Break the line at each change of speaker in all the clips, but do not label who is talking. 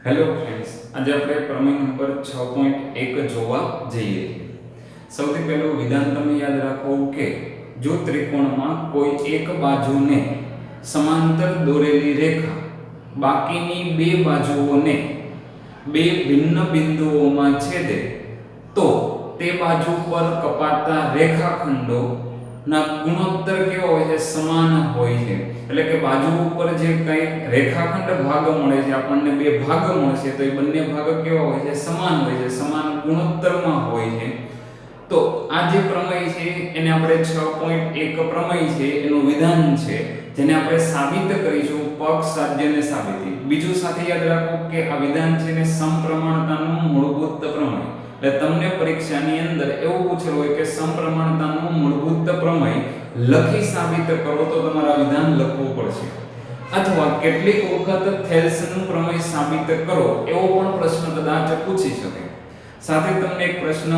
Hello friends, આજે આપણે પ્રમેય નંબર 6.1 જોવા જઈએ છીએ. સૌથી પહેલું વિધાન તમે યાદ રાખો કે જો ત્રિકોણમાં કોઈ એક બાજુને સમાંતર દોરેલી રેખા બાકીની બે બાજુઓને બે ભિન્ન બિંદુઓમાં છેદે તો તે બાજુ પર કપાતા રેખાખંડો ના ગુણોત્તર કેવો હોય છે? સમાન હોય છે. એટલે કે બાજુ ઉપર જે કઈ રેખાખંડ ભાગ મળે છે, આપણને બે ભાગ મળશે, તો એ બંને ભાગ કેવા હોય છે? સમાન હોય છે, સમાન ગુણોત્તરમાં હોય છે. તો આ જે પ્રમેય છે એને આપણે 6.1 પ્રમેય છે, એનું વિધાન છે, જેને આપણે સાબિત કરીશું પક્ષ સાધ્ય અને સાબિતી. બીજું સાથે યાદ રાખો કે આ વિધાન છે ને સમપ્રમાણતાનું મૂળભૂત પ્રમેય. એટલે તમને પરીક્ષાની અંદર એવું પૂછેલું હોય કે સમપ્રમાણતાનું મૂળભૂત પ્રમેય લખી સાબિત કરો, તો તમારે આ વિધાન લખવું પડશે. અથવા કેટલીક વખત થેલ્સનું પ્રમેય સાબિત કરો એવો પણ પ્રશ્ન કદાચ પૂછી શકે. સાથે તમને એક પ્રશ્ન,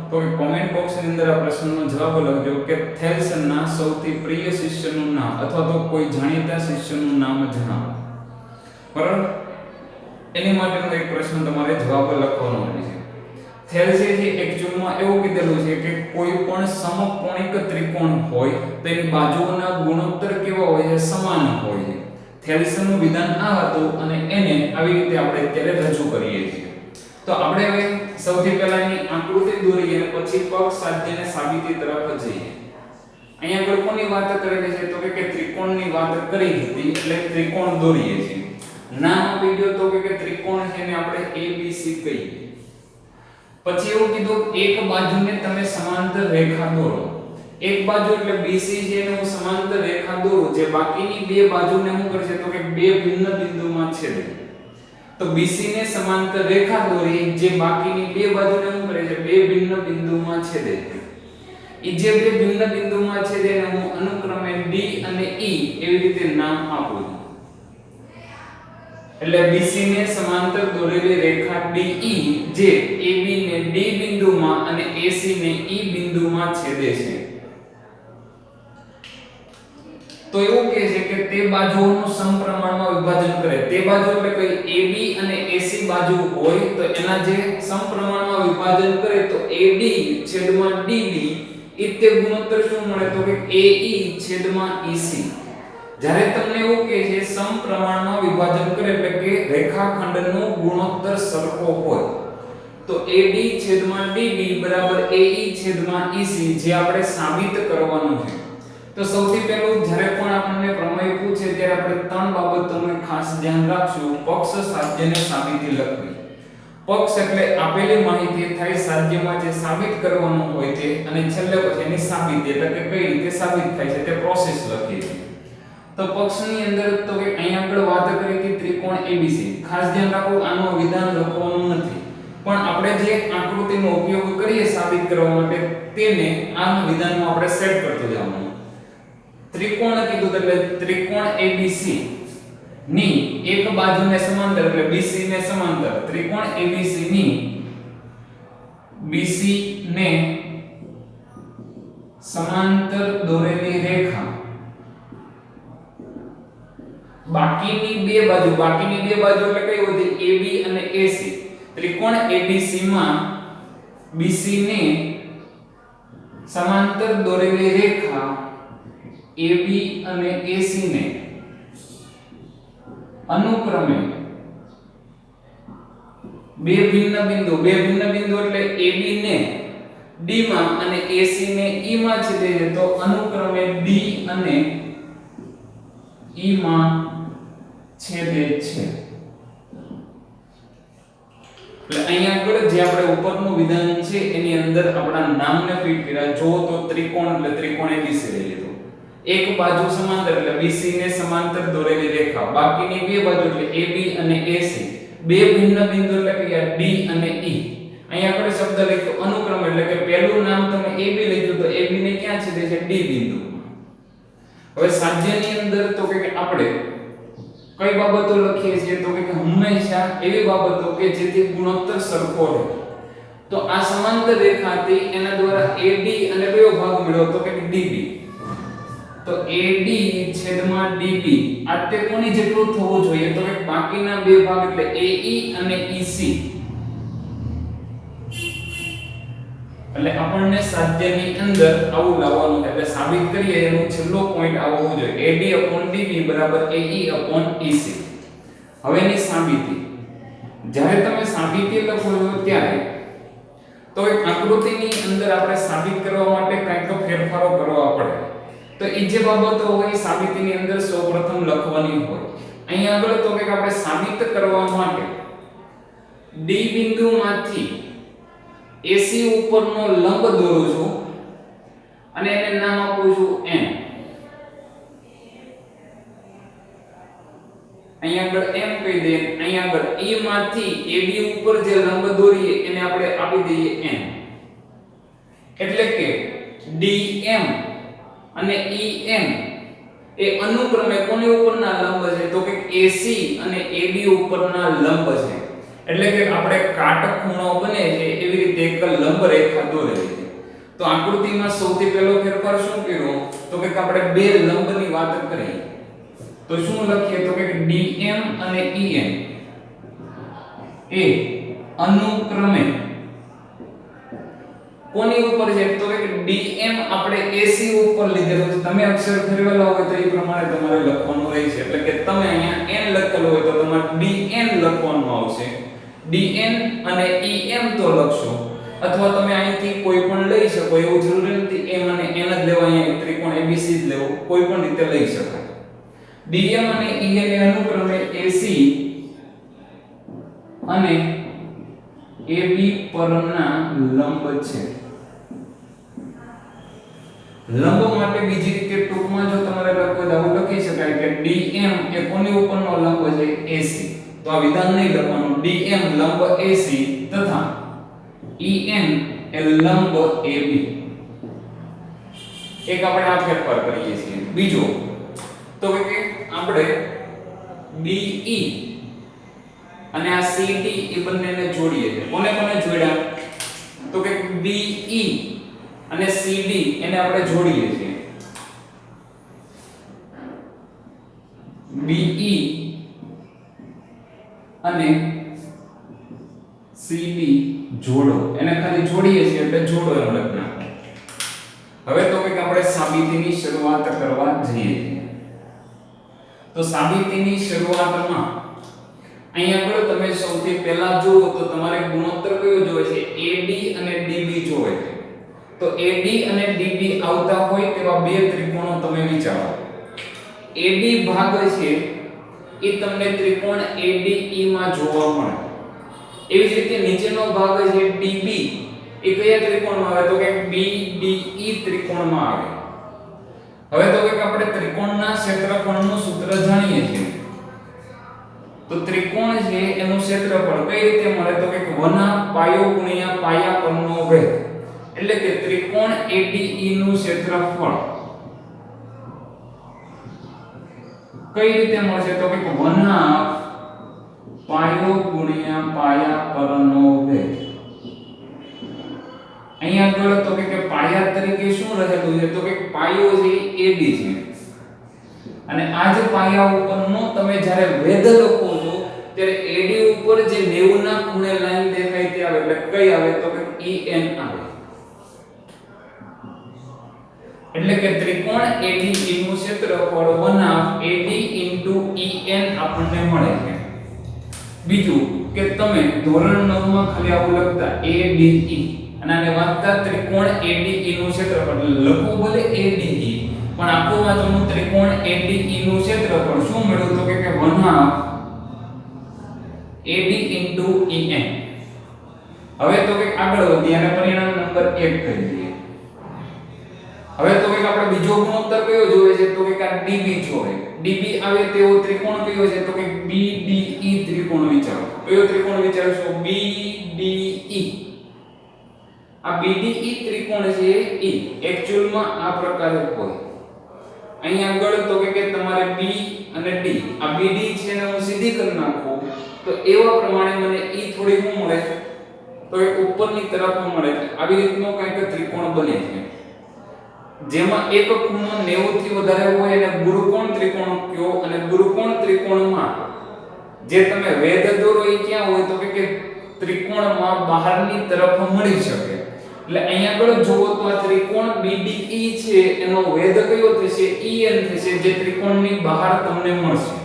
તો કોમેન્ટ બોક્સની અંદર આ પ્રશ્નનો જવાબ લખજો કે થેલ્સના સૌથી પ્રિય શિષ્યનું નામ અથવા તો કોઈ જાણીતા શિષ્યનું નામ જણાવો. બરાબર? એની માટેનો એક પ્રશ્ન તમારે જવાબ લખવાનો રહેશે. થેલ્સે જે એકચ્યુઅલમાં એવું કીધેલું છે કે કોઈ પણ સમકોણિક ત્રિકોણ હોય તો એની બાજુઓના ગુણોત્તર કેવા હોય છે? સમાન હોય છે. થેલ્સનું વિધાન આ હતું અને એને આવી રીતે આપણે અત્યારે રજૂ કરીએ છીએ. તો આપણે હવે સૌથી પહેલા એની આકૃતિ દોરીએ અને પછી પક્ષ સાધ્ય અને સાબિતી તરફ જઈએ. અહીંયા આગળ કોની વાત કરેલી છે? તો કે ત્રિકોણની વાત કરી હતી, એટલે ત્રિકોણ દોરીએ છીએ. નામ આપી દો તો કે ત્રિકોણ છે ને આપણે ABC કહીએ. પછી એવું કીધું એક બાજુને તમે સમાંતર રેખા દોરો. એક બાજુ એટલે BC છે એને હું સમાંતર રેખા દોરું, જે બાકીની બે બાજુને શું કરશે? તો કે બે ભિન્ન બિંદુમાં છેદે. તો BC ને સમાંતર રેખા દોરી, જે બાકીની બે બાજુને શું કરે છે? બે ભિન્ન બિંદુમાં છેદે. એ જે બે ભિન્ન બિંદુમાં છેદે એને હું અનુક્રમે D અને E એવી રીતે નામ આપું છું. એટલે BC ને સમાંતર દોરેલી રેખા DE જે AB ને D બિંદુમાં અને AC ને E બિંદુમાં છેદે છે. તો એવું કહે છે કે તે બાજુઓનું સમપ્રમાણમાં વિભાજન કરે. તે બાજુ એટલે કઈ? AB અને AC બાજુ હોય તો એના જે સમપ્રમાણમાં વિભાજન કરે તો AD છેદમાં DB એ તે ગુણોત્તર શું મળે? તો કે AE છેદમાં EC. જ્યારે તમને એવું કહે છે સમપ્રમાણમાં વિભાજન કરે એટલે કે રેખાખંડનો ગુણોત્તર સરખો હોય, તો AD છેદમાં DB બરાબર AE છેદમાં EC, જે આપણે સાબિત કરવાનું છે. તો સૌથી પહેલું જ્યારે પણ આપણને પ્રમેય પૂછે ત્યારે આપણે ત્રણ બાબતોનું ખાસ ધ્યાન રાખશું. પક્ષ, સાધ્ય અને સાબિતી લખવી. પક્ષ એટલે આપેલી માહિતી થાય સાધ્યમાં જે સાબિત કરવાનું હોય છે, અને છેલ્લે પછી એની સાબિતી એટલે કે કઈ રીતે સાબિત થાય છે તે પ્રોસેસ લખીએ છીએ. તો પક્ષની અંદર તો કે અહીંયા આગળ વાત કરી હતી ત્રિકોણ ABC. ખાસ ધ્યાન રાખો, આનો વિધાન લખવાનું નથી, પણ આપણે જે આકૃતિનો ઉપયોગ કરીએ સાબિત કરવા માટે તેને આ વિધાનમાં આપણે સેટ કરતો જવાનું. ત્રિકોણ કીધું એટલે ત્રિકોણ ABC ની એક બાજુને સમાંતર એટલે BC ને સમાંતર, ત્રિકોણ ABC ની BC ને સમાંતર દોરેલી રેખા બાકીની બે બાજુ એટલે કઈ હોતી? AB અને AC. ત્રિકોણ ABC માં BC ને સમાંતર દોરેલી રેખા AB અને AC ને અનુક્રમે બે ભિન્ન બિંદુ એટલે AB ને D માં અને AC ને E માં છેદે છે, તો અનુક્રમે D અને E માં છેદે છે. એટલે અહીંયા આગળ જે આપણે ઉપરનું વિધાન છે એની અંદર આપણા નામને ફિટ કર્યા. જો તો ત્રિકોણ એટલે ત્રિકોણ ABC લઈ લીધો. એક બાજુ સમાંતર એટલે BC ને સમાંતર દોરેલી રેખા, બાકીની બે બાજુ એટલે AB અને AC, બે ભિન્ન બિંદુ એટલે કે D અને E. અહીંયા આગળ શબ્દ લખ્યો અનુક્રમ એટલે કે પહેલું નામ તમે AB લખ્યું તો AB ને ક્યાં છેદે છે? D બિંદુમાં. હવે સાધ્યની અંદર તો કે આપણે કઈ બાબતો લખીએ છીએ? તો કે હંમેશા એવી બાબતો કે જેથી ગુણોત્તર સરખો રહે. તો આ સમાંતર રેખા હતી, એના દ્વારા AD અને કયો ભાગ મળ્યો? તો કે DB. તો AD છેદમાં DB આ તે કોની જેટલું થવું જોઈએ તો કે બાકીના બે ભાગ એટલે AE અને EC એટલે આપણને સાધ્યની અંદર આવું લાવવાનું એટલે સાબિત કરીએ એનો છેલ્લો પોઈન્ટ આવો હોવો જોઈએ AD/DB AE/EC હવે એની સાબિતી જ્યારે તમે સાબિતી લખો છો ત્યારે તો એક આકૃતિની અંદર આપણે સાબિત કરવા માટે કંઈક તો ફેરફારો કરવા પડે તો એ જે બાબતો હોય સાબિતીની અંદર સૌપ્રથમ લખવાની હોય અહીં આગળ તો કે આપણે સાબિત કરવા માટે D બિંદુમાંથી AC ઉપરનો લંબ દોરું છું અને એને નામ આપું છું M અહીંયા આગળ M કહી દઈએ અહીંયા આગળ E માંથી AB ઉપર જે લંબ દોરીએ એને આપણે આપી દઈએ N એટલે કે DM અને EM એ અનુક્રમે કોની ઉપરના લંબ છે તો કે AC અને AB ઉપરના લંબ છે એટલે કે આપણે કાટખૂણો બને છે એવી રીતે એક લંબ રેખા દોરેલી છે તો આકૃતિમાં સૌથી પહેલો ફેરફાર શું કર્યો તો કે આપણે બે લંબની વાત કરી તો શું લખીએ તો કે DM અને EM એ અનુક્રમે કોની ઉપર છે તો કે DM આપણે AC ઉપર લીધેલો છે તમે અક્ષર ફેરવેલા હોય તો એ પ્રમાણે તમારે લખવાનું રહેશે એટલે કે તમે અહીંયા N લખેલું હોય તો તમારે DN લખવાનું આવશે DN અને EM તો લખશો અથવા તમે અહીંથી કોઈ પણ લઈ શકો એવું જરૂરી નથી M અને N જ લેવા અહીંયા ત્રિકોણ ABC જ લેવો કોઈ પણ રીતે લઈ શકાય DM અને EN એ અનુક્રમે AC અને AB પરના લંબ છે લંબ માટે બીજી રીતે ટૂંકમાં જો તમારે લખવું તો આવું લખી શકાય કે DM એ કોની ઉપરનો લંબ છે AC તો આ વિધાન નહીં લખવાનું DM લંબ AC તથા EN એ લંબ AB એક આપણે આ ફેરફાર કરીએ છીએ બીજો તો કે આપણે BE અને આ CD એ બંનેને જોડીએ છીએ કોને કોને જોડ્યા તો કે BE અને CD એને આપણે જોડીએ છીએ BE અને CD જોડો એને ખાલી જોડીએ છીએ એટલે જોડો એમ લખના હવે તો કે આપણે સાબિતીની શરૂઆત કરવા જઈએ છીએ તો સાબિતીની શરૂઆતમાં અહીંયા આગળ તમે સૌથી પહેલા જુઓ તો તમારે ગુણોત્તર કયો જોવે છે AD અને DB જોવે છે તો AD અને DB આવતા હોય તેવા બે ત્રિકોણો તમે વિચારો AD ભાગ છે એ તમને ત્રિકોણ ADE માં જોવા મળે એવી જ રીતે નીચેનો ભાગ છે DB એ કયા ત્રિકોણમાં આવે તો કે BDE ત્રિકોણમાં આવે હવે તો કે આપણે ત્રિકોણના ક્ષેત્રફળનું સૂત્ર જાણીએ છીએ તો ત્રિકોણ છે એનું ક્ષેત્રફળ કઈ રીતે મળે તો કે 1/2 પાયો ગુણ્યા પાયા પરનો વેધ એટલે કે ત્રિકોણ ADE નું ક્ષેત્રફળ કઈ રીતે મળશે તો કે 1/2 પાયો ગુણ્યા પાયા પરનો વેધ અહીંયા આગળ તો કે પાયા તરીકે શું રહેલું છે તો કે પાયો છે AD છે અને આ જે પાયા ઉપરનો તમે જ્યારે વેધ લખો છો ત્યારે AD ઉપર જે 90 ના ખૂણે લાઈન દેખાય તે આવે એટલે કઈ આવે તો કે EN આવે એટલે કે ત્રિકોણ ADE નું ક્ષેત્રફળ 1/2 AD EN આપણને મળે છે બીજું કે તમે ધોરણ 9 માં ખાલી આવું લખતા ADE અને આને વાંચતા ત્રિકોણ ADE નું ક્ષેત્રફળ લખો ભલે ADE પણ આખું વાંચવાનું ત્રિકોણ ADE નું ક્ષેત્રફળ શું મળ્યું તો કે 1/2 AD EN હવે તો કે આગળ વધીએ અને પરિણામ નંબર 1 કરી દઈએ હવે તો કે આપણે બીજો ગુણોત્તર કયો જોવે છે તો કે આ DB જોવે DB આવે તેવો ત્રિકોણ કયો છે તો કે BDE ત્રિકોણ વિચારો કયો ત્રિકોણ વિચારશો BDE આ BDE ત્રિકોણ છે એ એક્ચ્યુઅલમાં આ પ્રકારે હોય અહીં આગળ તો કે તમારે B અને D આ BD છે ને હું સીધી કરી નાખું તો એવા પ્રમાણે મને E થોડી શું મળે તો એક ઉપરની તરફ મળે આવી રીતનો કંઈક ત્રિકોણ બને છે જેમાં એક ખૂણો 90 થી વધારે હોય એને ગુરુકોણ ત્રિકોણ કહો અને ગુરુકોણ ત્રિકોણમાં જે તમે વેધ દોરો એ ક્યાં હોય તો કે ત્રિકોણમાં બહારની તરફ મળી શકે એટલે અહીંયા આગળ જુઓ તો આ ત્રિકોણ BDE છે એનો વેધ કયો થશે EN થશે જે ત્રિકોણની બહાર તમને મળશે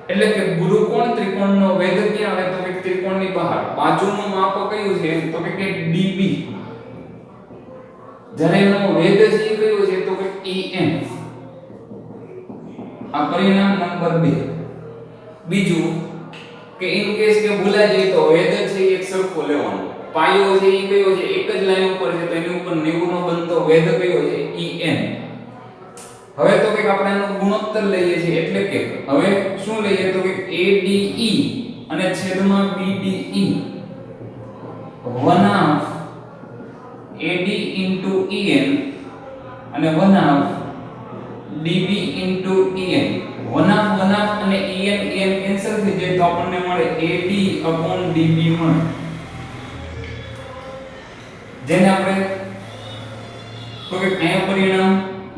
એટલે કે ગુરુકોણ ત્રિકોણનો વેધ ક્યાં આવે તો કે ત્રિકોણની બહાર બાજુનું માપ કયું છે તો કે DB જ્યારે એનો વેધ છે કયો છે તો કે EN આ પરિણામ નંબર 2 બીજું કે ઇન કેસ કે ભૂલા જાય તો વેધ છે એક સરખો લેવાનો પાયો છે એ કયો છે એક જ લાઈન ઉપર છે તો એની ઉપર 90 નો બનતો વેધ કયો છે EN હવે તો કે આપણે આનો ગુણોત્તર લઈએ છીએ એટલે કે હવે શું લઈએ તો કે ADE અને છેદમાં BDE 1/2 AD into EN અને 1/2 DB into EN 1/2 અને EN કેન્સલ થઈ જાય તો આપણને મળે AD/DB મળે જેને આપણે તો કે અહીંયા પરિણામ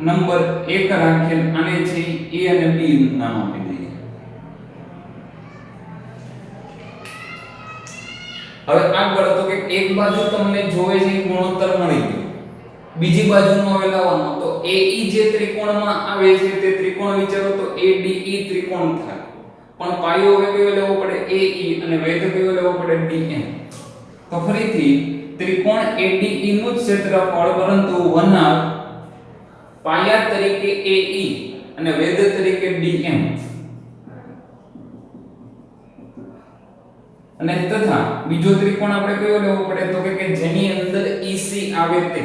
નંબર 1 રાખીએ આને છે A અને B નામ આપી દઈએ હવે આગળ તો કે એક બાજુ તમને જોવે છે ગુણોત્તર મળી ગયો બીજી બાજુનો હવે લાવવાનો તો AE જે ત્રિકોણમાં આવે છે તે ત્રિકોણ વિચારો તો ADE ત્રિકોણ થાય પણ પાયો હવે કયો લેવો પડે AE અને વેધ કયો લેવો પડે DN તો ફરીથી ત્રિકોણ ADE નું જ ક્ષેત્રફળ પરંતુ 1/2 પાયા તરીકે AE અને વેધ તરીકે DN અને તથા બીજો ત્રિકોણ આપણે કયો લેવો પડે તો કે જેની અંદર EC આવે તે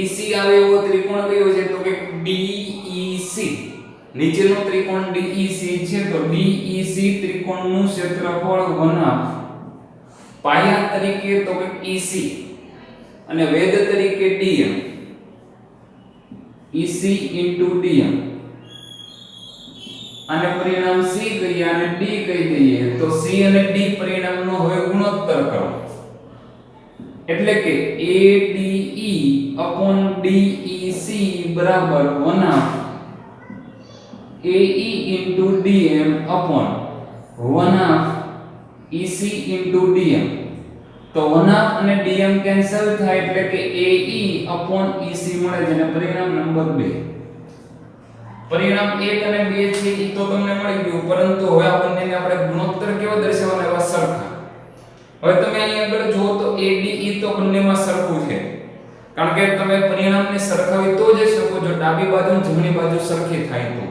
EC આવે એવો ત્રિકોણ કયો છે તો કે DEC નીચેનો ત્રિકોણ DEC છે તો DEC ત્રિકોણનું ક્ષેત્રફળ 1/2 પાયા તરીકે તો કે EC અને વેધ તરીકે DM EC DM અને પરિણામ C કહીએ અને D કહી દઈએ તો C અને D પરિણામનો હવે ગુણોત્તર કરો એટલે કે ADE/DEC બરાબર 1/2 AE/DM/1/2 EC DM તો 1/2 અને DM કેન્સલ થાય એટલે કે AE/EC મળે જેને પરિણામ નંબર 2 પરિણામ 1 અને 2 છે ઈ તો તમને મળી ગયું પરંતુ હવે આપણને આપણે ગુણોત્તર કેવો દર્શાવવાનો એવા સરખા હવે તમે અહીં આગળ જુઓ તો ADE તો બંનેમાં સરખું છે કારણ કે તમે પરિણામને સરખાવી તો જ શકો જો ડાબી બાજુ અને જમણી બાજુ સરખી થાય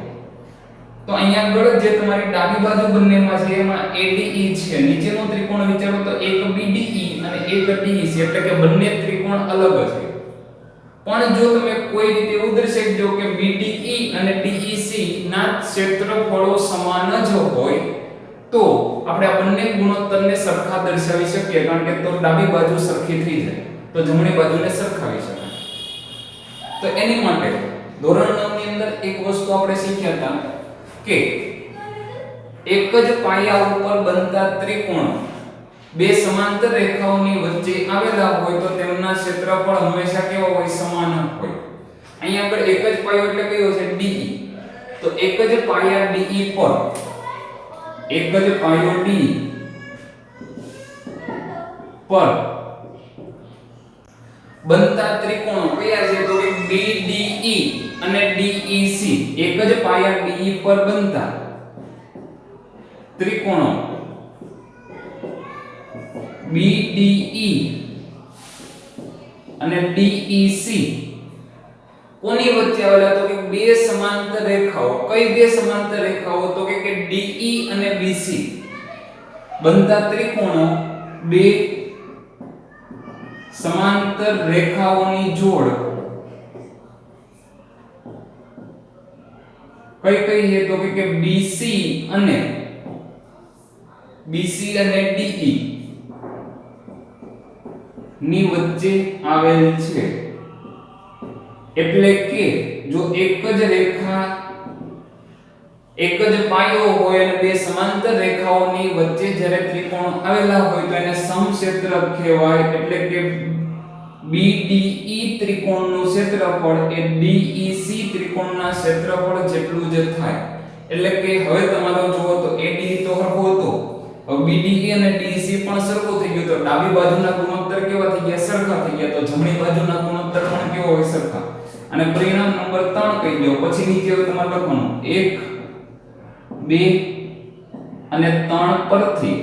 તો અહીં આગળ જે તમારી ડાબી બાજુ બંનેમાં છે એમાં ADE છે નીચેનો ત્રિકોણ વિચારો તો એક BDE અને એક DEC એટલે કે બંને ત્રિકોણ અલગ છે પણ જો તમે કોઈ રીતે એવું દર્શાવી દો કે BDE અને DEC ના ક્ષેત્રફળો સમાન જ હોય તો આપણે આ બંને ગુણોત્તરને સરખા દર્શાવી શકીએ કારણ કે તો ડાબી બાજુ સરખી થઈ જાય તો જમણી બાજુને સરખાવી શકાય તો એની માટે ધોરણ 9 ની અંદર એક વસ્તુ આપણે શીખ્યા હતા કે એક જ પાયા ઉપર બનતા ત્રિકોણ બે સમાંતર રેખાઓની વચ્ચે આવેલા હોય તો તેમના ક્ષેત્રફળ હંમેશા કેવા હોય સમાન હોય અહીંયા આગળ એક જ પાયો એટલે કયો છે DE તો એક જ પાયા DE પર એક જ પાયો DE પર બનતા ત્રિકોણો કયા છે તો કે BDE અને DEC એક જ પાયા DE પર બનતા ત્રિકોણો BDE અને DEC કોની વચ્ચે આવેલા તો કે બે સમાંતર રેખાઓ કઈ બે સમાંતર રેખાઓ તો કે DE અને BC બનતા ત્રિકોણો બે સમાંતર રેખાઓની જોડ કઈ કઈ છે તો કે BC અને DE ની વચ્ચે આવેલ છે એટલે કે જો એક જ રેખા એક જ પાયો હોય અને બે સમાંતર રેખાઓની વચ્ચે જ્યારે ત્રિકોણ આવેલા હોય તો એને સમક્ષેત્ર કહેવાય એટલે કે BDE ત્રિકોણનું ક્ષેત્રફળ એ DEC ત્રિકોણના ક્ષેત્રફળ જેટલું જ થાય. એટલે કે હવે તમારો જુઓ તો ADE તો સરખો હતો, હવે BDE અને DEC પણ સરખો થઈ ગયો, તો ડાબી બાજુના ગુણોત્તર કેવા થઈ ગયા? સરખા થઈ ગયા. તો જમણી બાજુના ગુણોત્તર પણ કેવો હોય? સરખા. અને પરિણામ નંબર 3 કહી દો. પછી નીચે હવે તમારે લખવાનું 1 2 અને 3 પરથી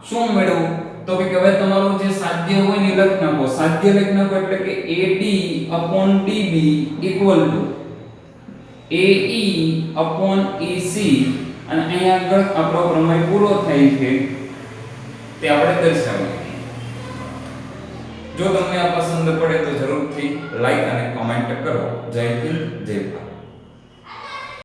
શું મેળવવું? તો કે હવે તમારું જે સાધ્ય હોય ને લખ નાખો. સાધ્ય લખ નાખો એટલે કે AD/DB = AE/EC, અને અહીંયા આગળ આપણો પ્રમેય પૂરો થાય છે તે આપણે દર્શાવીએ. જો તમને આ પસંદ પડે તો જરૂરથી લાઈક અને કમેન્ટ કરો. જય હિન્દ, જય ભારત.